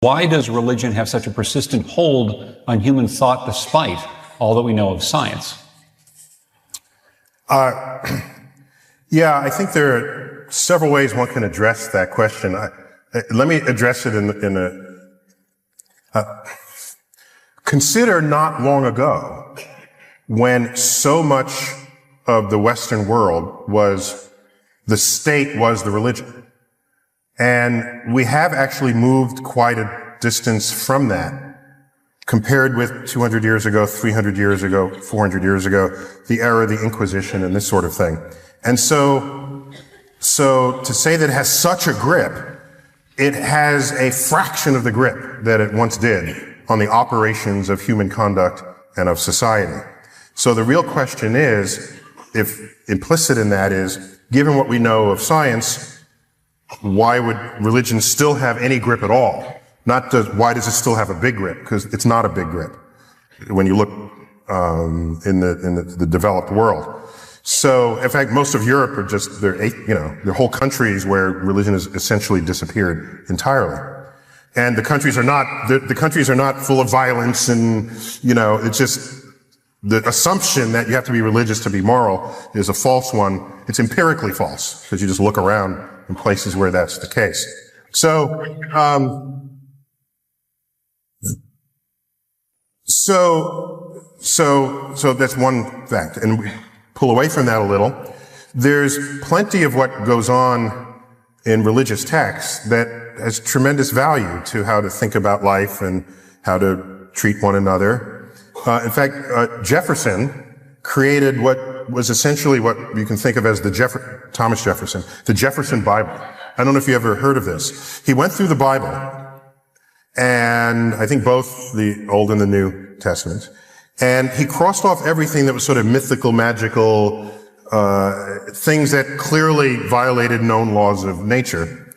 Why does religion have such a persistent hold on human thought despite all that we know of science? Yeah, I think there are several ways one can address that question. Let me address it consider not long ago when so much of the Western world the state was the religion. And we have actually moved quite a distance from that compared with 200 years ago, 300 years ago, 400 years ago, the era of the Inquisition and this sort of thing. And so to say that it has such a grip, it has a fraction of the grip that it once did on the operations of human conduct and of society. So the real question is, if implicit in that is, given what we know of science, why would religion still have any grip at all? Why does it still have a big grip? Because it's not a big grip when you look in the developed world. So, in fact, most of Europe are just they're whole countries where religion has essentially disappeared entirely, and the countries are not full of violence, and it's just the assumption that you have to be religious to be moral is a false one. It's empirically false because you just look around in places where that's the case. So that's one fact. And we pull away from that a little. There's plenty of what goes on in religious texts that has tremendous value to how to think about life and how to treat one another. In fact, Jefferson created what was essentially what you can think of as Thomas Jefferson, the Jefferson Bible. I don't know if you ever heard of this. He went through the Bible, and I think both the Old and the New Testaments, and he crossed off everything that was sort of mythical, magical, things that clearly violated known laws of nature,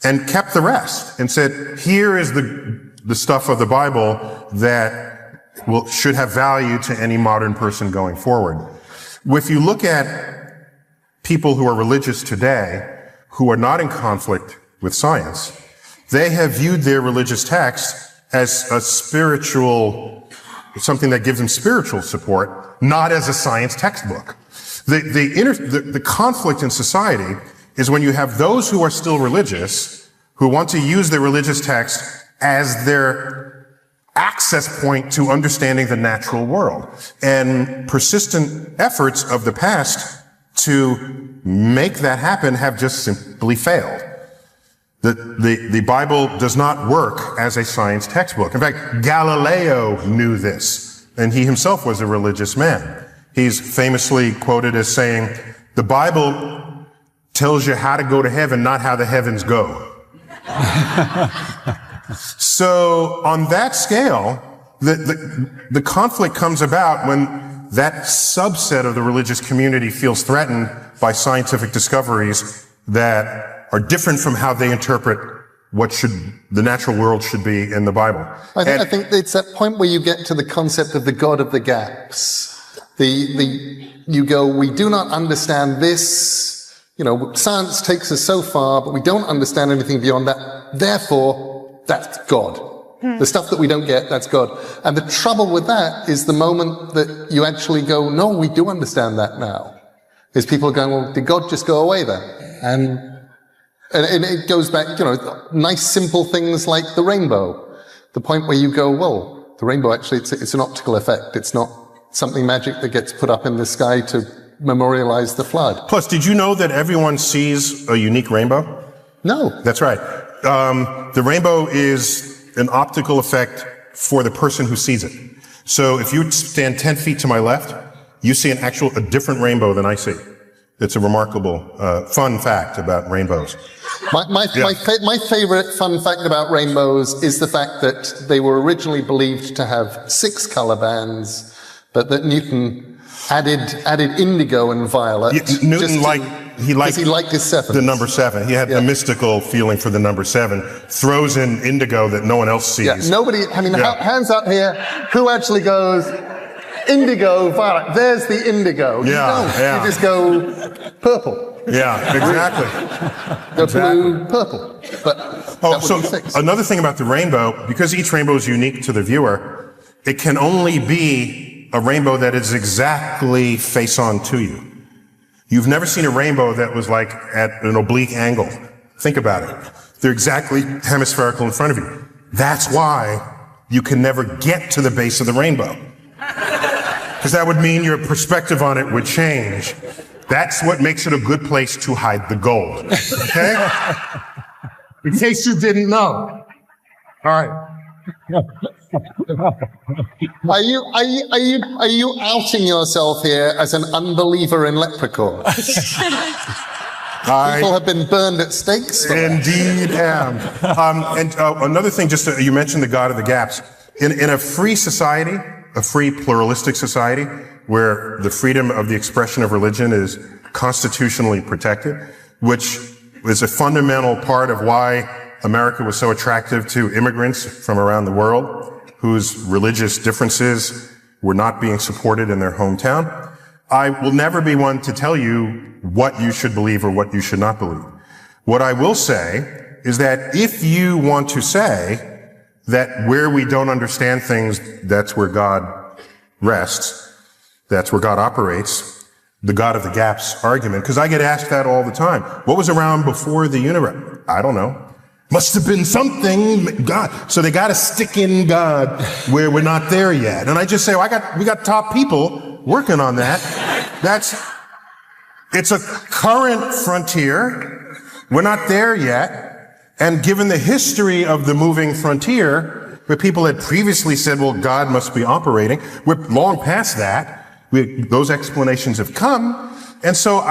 and kept the rest, and said, here is the stuff of the Bible that should have value to any modern person going forward. If you look at people who are religious today, who are not in conflict with science, they have viewed their religious text as a something that gives them spiritual support, not as a science textbook. The conflict in society is when you have those who are still religious, who want to use their religious text as their access point to understanding the natural world. And persistent efforts of the past to make that happen have just simply failed. The Bible does not work as a science textbook. In fact, Galileo knew this, and he himself was a religious man. He's famously quoted as saying, the Bible tells you how to go to heaven, not how the heavens go. So on that scale, the conflict comes about when that subset of the religious community feels threatened by scientific discoveries that are different from how they interpret what the natural world should be in the Bible. I think it's that point where you get to the concept of the God of the gaps. You go, we do not understand this, science takes us so far, but we don't understand anything beyond that. Therefore, that's God. The stuff that we don't get, that's God. And the trouble with that is the moment that you actually go, no, we do understand that now. Is people going, well, did God just go away then? And it goes back, nice simple things like the rainbow. The point where you go, well, the rainbow actually, it's an optical effect. It's not something magic that gets put up in the sky to memorialize the flood. Plus, did you know that everyone sees a unique rainbow? No. That's right. The rainbow is an optical effect for the person who sees it. So if you stand 10 feet to my left, you see a different rainbow than I see. It's a remarkable, fun fact about rainbows. My favorite fun fact about rainbows is the fact that they were originally believed to have 6 color bands, but that Newton added indigo and violet. Yeah, Newton he liked his 7. The number 7. He had a mystical feeling for the number 7. Throws in indigo that no one else sees. Yeah, nobody. Hands up here. Who actually goes indigo, violet? There's the indigo. You don't. You just go purple. Yeah, exactly. The blue, purple. But that would be 6. Another thing about the rainbow, because each rainbow is unique to the viewer, it can only be a rainbow that is exactly face on to you. You've never seen a rainbow that was like at an oblique angle. Think about it. They're exactly hemispherical in front of you. That's why you can never get to the base of the rainbow. Because that would mean your perspective on it would change. That's what makes it a good place to hide the gold. Okay? In case you didn't know. All right. Are you outing yourself here as an unbeliever in leprechauns? People have been burned at stakes. Indeed am. Another thing, you mentioned the God of the gaps. In a free society, a free pluralistic society, where the freedom of the expression of religion is constitutionally protected, which is a fundamental part of why America was so attractive to immigrants from around the world, whose religious differences were not being supported in their hometown. I will never be one to tell you what you should believe or what you should not believe. What I will say is that if you want to say that where we don't understand things, that's where God rests, that's where God operates, the God of the gaps argument, because I get asked that all the time. What was around before the universe? I don't know. Must have been something, God. So they got to stick in God where we're not there yet. And I just say, we got top people working on that. It's a current frontier. We're not there yet. And given the history of the moving frontier, where people had previously said, well, God must be operating, we're long past that. Those explanations have come. And so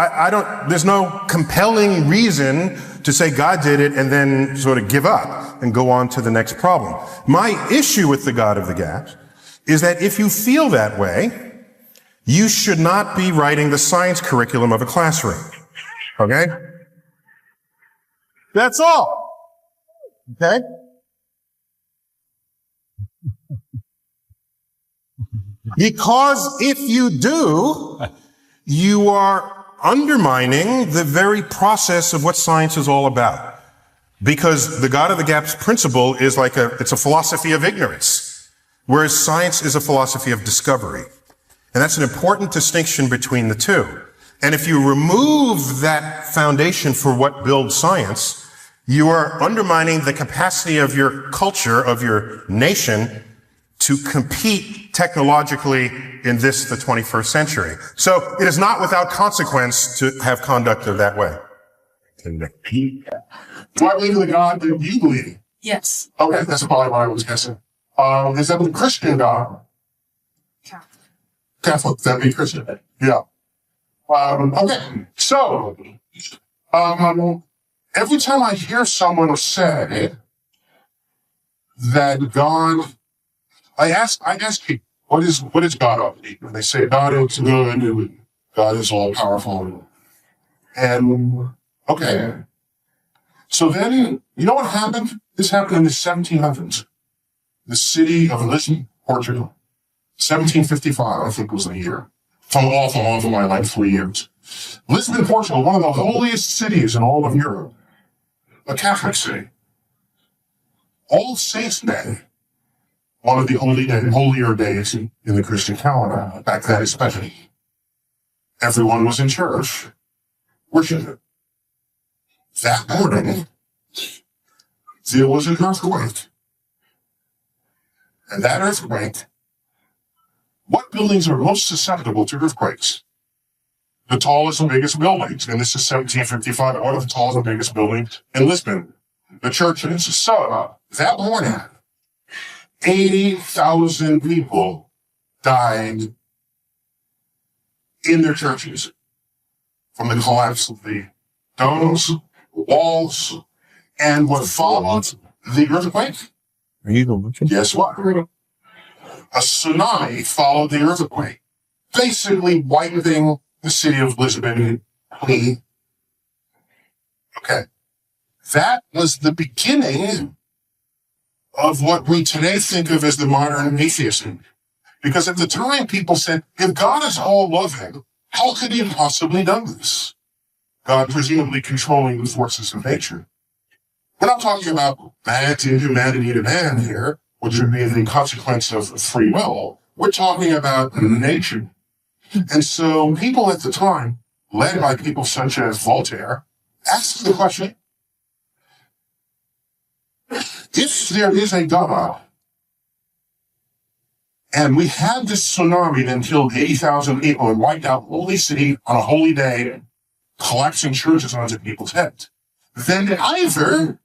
there's no compelling reason to say God did it and then sort of give up and go on to the next problem. My issue with the God of the gaps is that if you feel that way, you should not be writing the science curriculum of a classroom. Okay? That's all. Okay? Because if you do, you are undermining the very process of what science is all about. Because the God of the gaps principle is it's a philosophy of ignorance, whereas science is a philosophy of discovery. And that's an important distinction between the two. And if you remove that foundation for what builds science, you are undermining the capacity of your culture, of your nation, to compete technologically in the 21st century. So it is not without consequence to have conduct of that way. Do I believe in the God that you believe in? Yes. Okay, that's probably what I was guessing. Is that the Christian God? Catholic, that'd be Christian. Yeah. Okay, so, every time I hear someone say that God, I ask people, what is God up to? And they say God is good, and God is all powerful. And, okay. So then, you know what happened? This happened in the 1700s. The city of Lisbon, Portugal. 1755, I think was the year. Fell off of my like 3 years. Lisbon, Portugal, one of the holiest cities in all of Europe. A Catholic city. All Saints' Day, one of the holier days in the Christian calendar, back then especially. Everyone was in church, worshiping. That morning, there was an earthquake. And that earthquake, what buildings are most susceptible to earthquakes? The tallest and biggest buildings. And this is 1755, one of the tallest and biggest buildings in Lisbon, the churches. So, that morning, 80,000 people died in their churches from the collapse of the domes, walls, and what followed the earthquake. Guess what? A tsunami followed the earthquake, basically wiping the city of Lisbon clean. Okay. That was the beginning of what we today think of as the modern atheism. Because at the time, people said, if God is all loving, how could he have possibly done this? God presumably controlling the forces of nature. We're not talking about man to humanity to man here, which would be the consequence of free will. We're talking about nature. And so people at the time, led by people such as Voltaire, asked the question, if there is a God, and we had this tsunami that killed 80,000 people and wiped out a holy city on a holy day, collapsing churches onto people's heads, then either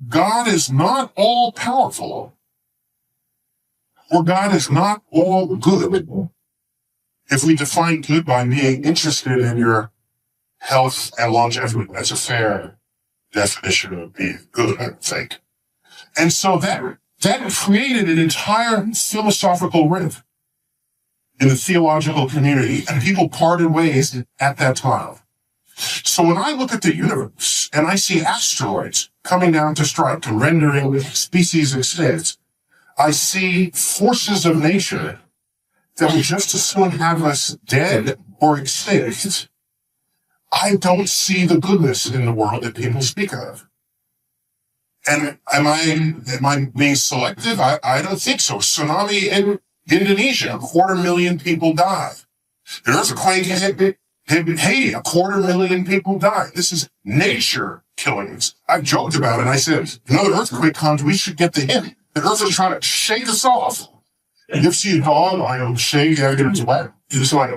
God is not all powerful or God is not all good. If we define good by being interested in your health and longevity, that's a fair definition of being good, I think. And so that created an entire philosophical rift in the theological community, and people parted ways at that time. So when I look at the universe and I see asteroids coming down to strike and rendering species extinct, I see forces of nature that would just as soon have us dead or extinct. I don't see the goodness in the world that people speak of. And am I being selective? I don't think so. Tsunami in Indonesia, 250,000 people died. An earthquake hit Haiti, 250,000 people died. This is nature killings. I've joked about it. I said, another earthquake comes, we should get the hint. The earth is trying to shake us off. You see a dog, I don't shake, I get it wet. It's like,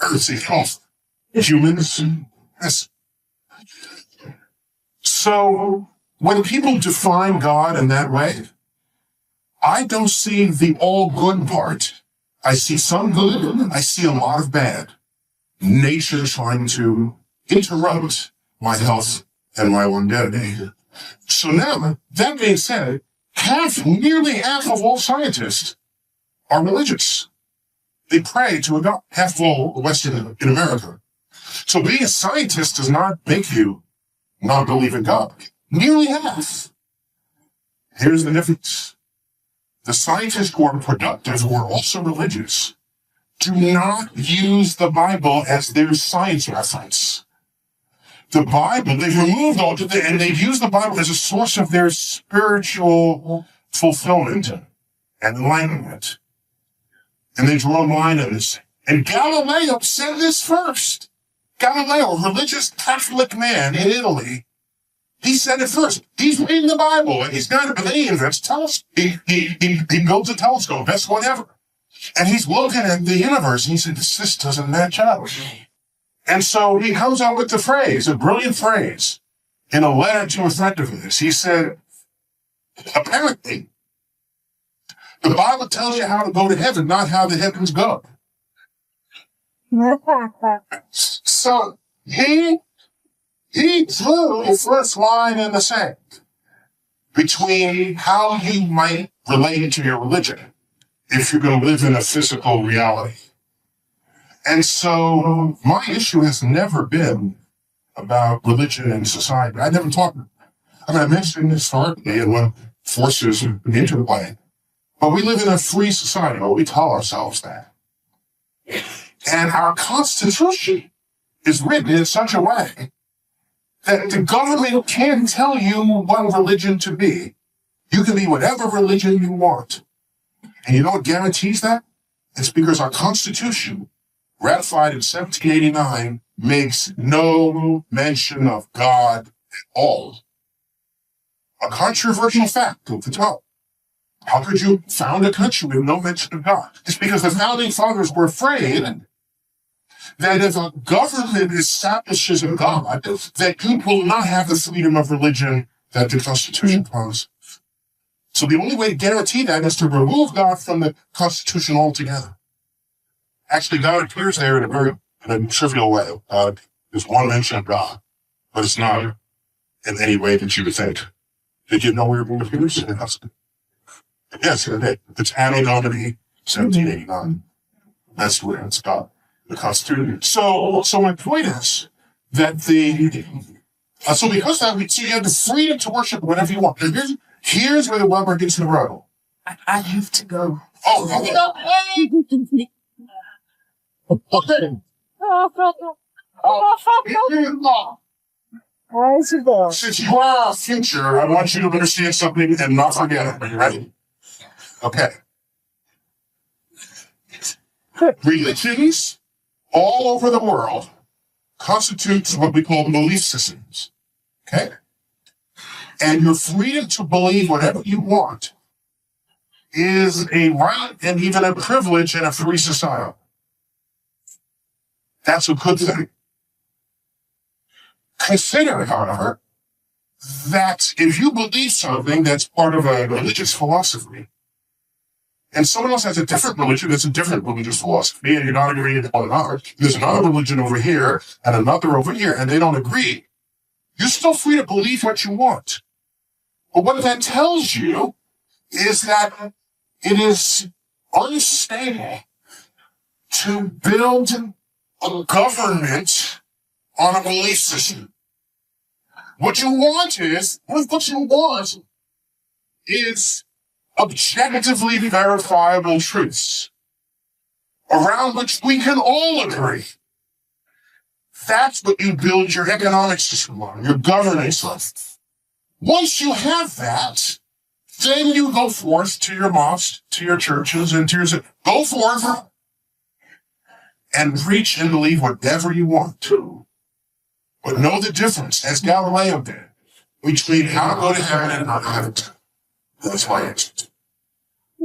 earth is off. Humans. Yes. So, when people define God in that way, I don't see the all good part. I see some good, I see a lot of bad. Nature trying to interrupt my health and my longevity. So now, that being said, nearly half of all scientists are religious. They pray to a God, half of all the West in America. So being a scientist does not make you not believe in God. Nearly half. Here's the difference. The scientists who are productive, who are also religious, do not use the Bible as their science reference. The Bible, they've removed all of it, and they've used the Bible as a source of their spiritual fulfillment and enlightenment. And they draw a line on this. And Galileo said this first. Galileo, a religious Catholic man in Italy, he said it first. He's reading the Bible, and he's got a billion of it. He builds a telescope, best one ever. And he's looking at the universe, and he said, this doesn't match up. And so he comes out with the phrase, a brilliant phrase, in a letter to a friend of his. He said, apparently, the Bible tells you how to go to heaven, not how the heavens go. So he drew the first line in the sand between how you might relate to your religion if you're going to live in a physical reality. And so my issue has never been about religion and society. I never talked. I mentioned historically and when forces interplay. But we live in a free society, or we tell ourselves that. And our Constitution is written in such a way that the government can't tell you what religion to be. You can be whatever religion you want. And you know what guarantees that? It's because our Constitution, ratified in 1789, makes no mention of God at all. A controversial fact of the time. How could you found a country with no mention of God? It's because the founding fathers were afraid that if a government establishes a God, that people will not have the freedom of religion that the Constitution promises. So the only way to guarantee that is to remove God from the Constitution altogether. Actually, God appears there in a trivial way. There's one mention of God, but it's not in any way that you would think. Did you know where it appears? Yes, it's Anno Domini 1789. That's where it's got the Constitution. So my point is that so because that, so you have the freedom to worship whatever you want. And here's where the rubber gets in the road. I have to go. Oh, okay. Since you are our future, I want you to understand something and not forget it. Are you ready? Okay. Religions all over the world constitute what we call belief systems. Okay? And your freedom to believe whatever you want is a right and even a privilege in a free society. That's a good thing. Consider, however, that if you believe something that's part of a religious philosophy, and someone else has a different religion that's a different religious philosophy, and you're not agreeing on another, there's another religion over here and another over here, and they don't agree, you're still free to believe what you want. But what that tells you is that it is unstable to build a government on a belief system. What you want is objectively verifiable truths around which we can all agree. That's what you build your economic system on, your governance on. Once you have that, then you go forth to your mosques, to your churches, and to your... Go forth and preach and believe whatever you want to. But know the difference, as Galileo did, between how to go to heaven and how to heaven. That's my answer.